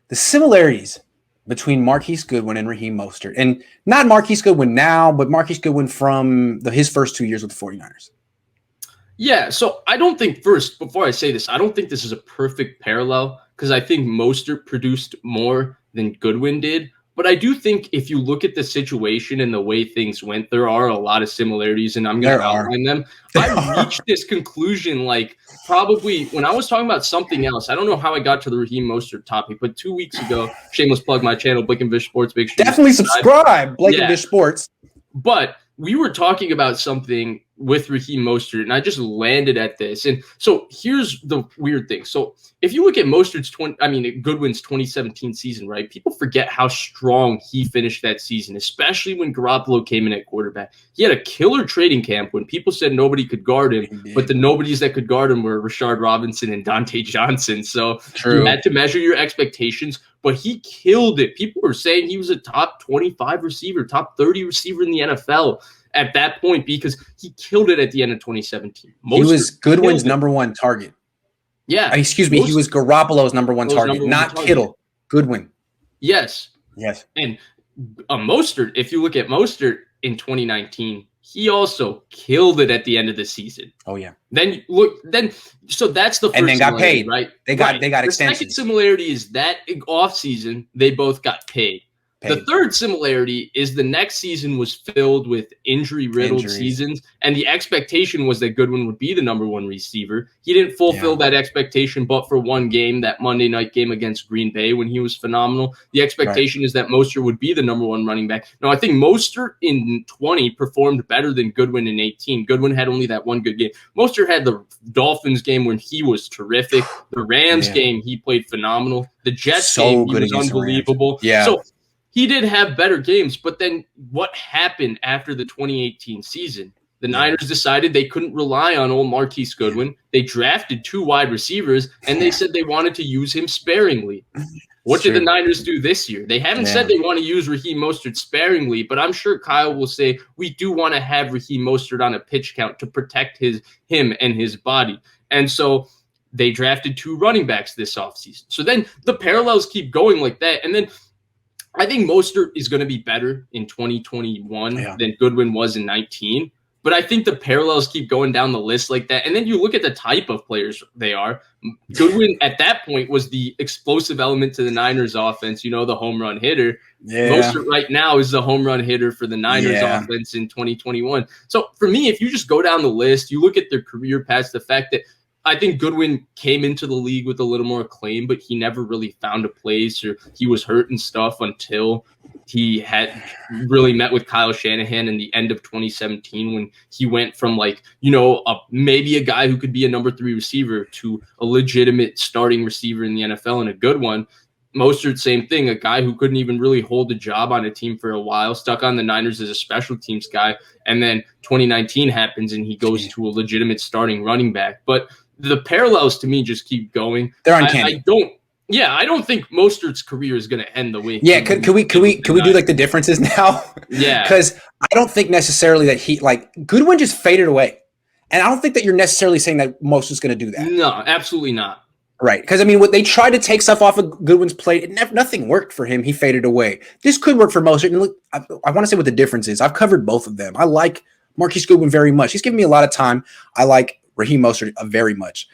the similarities between Marquise Goodwin and Raheem Mostert. And not Marquise Goodwin now, but Marquise Goodwin from his first 2 years with the 49ers. Yeah, so I don't think before I say this, I don't think this is a perfect parallel because I think Mostert produced more than Goodwin did. But I do think if you look at the situation and the way things went, there are a lot of similarities, and I'm going to outline them. I reached this conclusion like probably when I was talking about something else. I don't know how I got to the Raheem Mostert topic, but 2 weeks ago, shameless plug my channel, Blake and Vish Sports. Make sure definitely subscribe, Blake and Vish Sports. But we were talking about something with Raheem Mostert, and I just landed at this. And so here's the weird thing. So if you look at Goodwin's 2017 season, right, people forget how strong he finished that season, especially when Garoppolo came in at quarterback. He had a killer trading camp when people said nobody could guard him, but the nobodies that could guard him were Rashard Robinson and Dante Johnson. So you had to measure your expectations, but he killed it. People were saying he was a top 25 receiver, top 30 receiver in the NFL at that point because he killed it at the end of 2017. He was Goodwin's number one target. Yeah. Excuse me. He was Garoppolo's number one target, not Kittle. Goodwin. Yes. And Mostert, if you look at Mostert in 2019, he also killed it at the end of the season. Oh, yeah. So that's the first and then got paid, right? They got extensions. The second similarity is that offseason, they both got paid. The third similarity is the next season was filled with injury-riddled seasons, and the expectation was that Goodwin would be the number one receiver. He didn't fulfill that expectation, but for one game, that Monday night game against Green Bay when he was phenomenal. The expectation is that Mostert would be the number one running back. Now, I think Mostert in 20 performed better than Goodwin in 18. Goodwin had only that one good game. Mostert had the Dolphins game when he was terrific. The Rams game, he played phenomenal. The Jets game, he was unbelievable. Yeah. So he did have better games, but then what happened after the 2018 season? The Niners decided they couldn't rely on old Marquise Goodwin. They drafted 2 wide receivers, and they said they wanted to use him sparingly. What did the Niners do this year? They haven't said they want to use Raheem Mostert sparingly, but I'm sure Kyle will say we do want to have Raheem Mostert on a pitch count to protect him and his body. And so they drafted 2 running backs this offseason. So then the parallels keep going like that, and then I think Mostert is going to be better in 2021 than Goodwin was in 19. But I think the parallels keep going down the list like that. And then you look at the type of players they are. Goodwin at that point was the explosive element to the Niners offense, the home run hitter. Mostert right now is the home run hitter for the Niners offense in 2021. So for me, if you just go down the list, you look at their career paths, the fact that I think Goodwin came into the league with a little more acclaim, but he never really found a place, or he was hurt and stuff until he had really met with Kyle Shanahan in the end of 2017 when he went from maybe a guy who could be a number 3 receiver to a legitimate starting receiver in the NFL and a good one. Mostert, same thing, a guy who couldn't even really hold a job on a team for a while, stuck on the Niners as a special teams guy, and then 2019 happens and he goes to a legitimate starting running back. But the parallels to me just keep going. They're uncanny. I don't think Mostert's career is going to end the way. Yeah, can we do the differences now? Yeah, because I don't think necessarily that Goodwin just faded away, and I don't think that you're necessarily saying that Mostert's going to do that. No, absolutely not. Right, because what they tried to take stuff off of Goodwin's plate, nothing worked for him. He faded away. This could work for Mostert. And look, I want to say what the difference is. I've covered both of them. I like Marquise Goodwin very much. He's given me a lot of time. I like Raheem Mostert very much.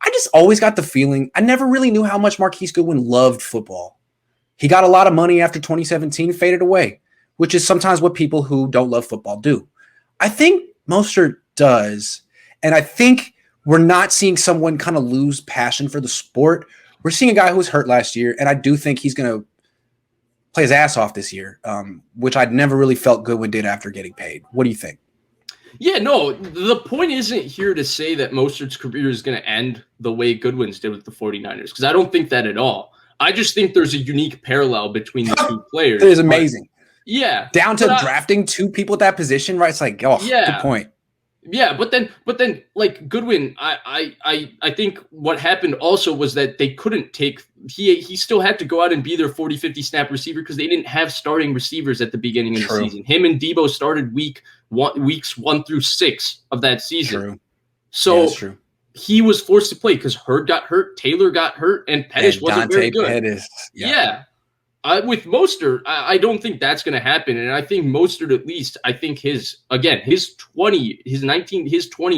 I just always got the feeling I never really knew how much Marquise Goodwin loved football. He got a lot of money after 2017, faded away, which is sometimes what people who don't love football do. I think Mostert does, and I think we're not seeing someone kind of lose passion for the sport. We're seeing a guy who was hurt last year, and I do think he's going to play his ass off this year, which I'd never really felt Goodwin did after getting paid. What do you think? Yeah, no, the point isn't here to say that Mostert's career is going to end the way Goodwin's did with the 49ers, because I don't think that at all. I just think there's a unique parallel between the 2 players. It is amazing. Down to drafting 2 people at that position, right? It's like, good point. Yeah, but then like Goodwin, I think what happened also was that they couldn't take he still had to go out and be their 40-50 snap receiver because they didn't have starting receivers at the beginning of the season. Him and Debo started weeks 1 through 6 of that season. True. So that's true. he was forced to play because Hurd got hurt, Taylor got hurt, and Pettis wasn't very good. Pettis, yeah. With Mostert, I don't think that's going to happen. And I think Mostert, at least, I think his 20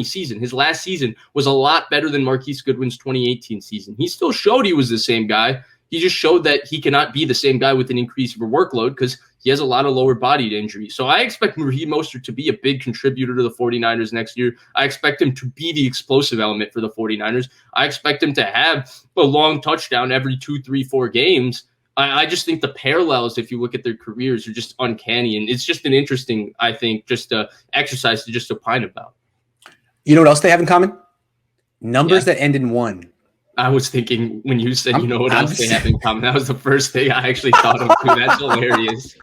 season, his last season was a lot better than Marquise Goodwin's 2018 season. He still showed he was the same guy. He just showed that he cannot be the same guy with an increase of workload because he has a lot of lower body injuries. So I expect Raheem Mostert to be a big contributor to the 49ers next year. I expect him to be the explosive element for the 49ers. I expect him to have a long touchdown every 2, 3, 4 games. I just think the parallels, if you look at their careers, are just uncanny. And it's just an interesting, I think, just exercise to just opine about. You know what else they have in common? Numbers that end in 1. I was thinking when you said, you know what else they have in common? That was the first thing I actually thought of, too. That's hilarious.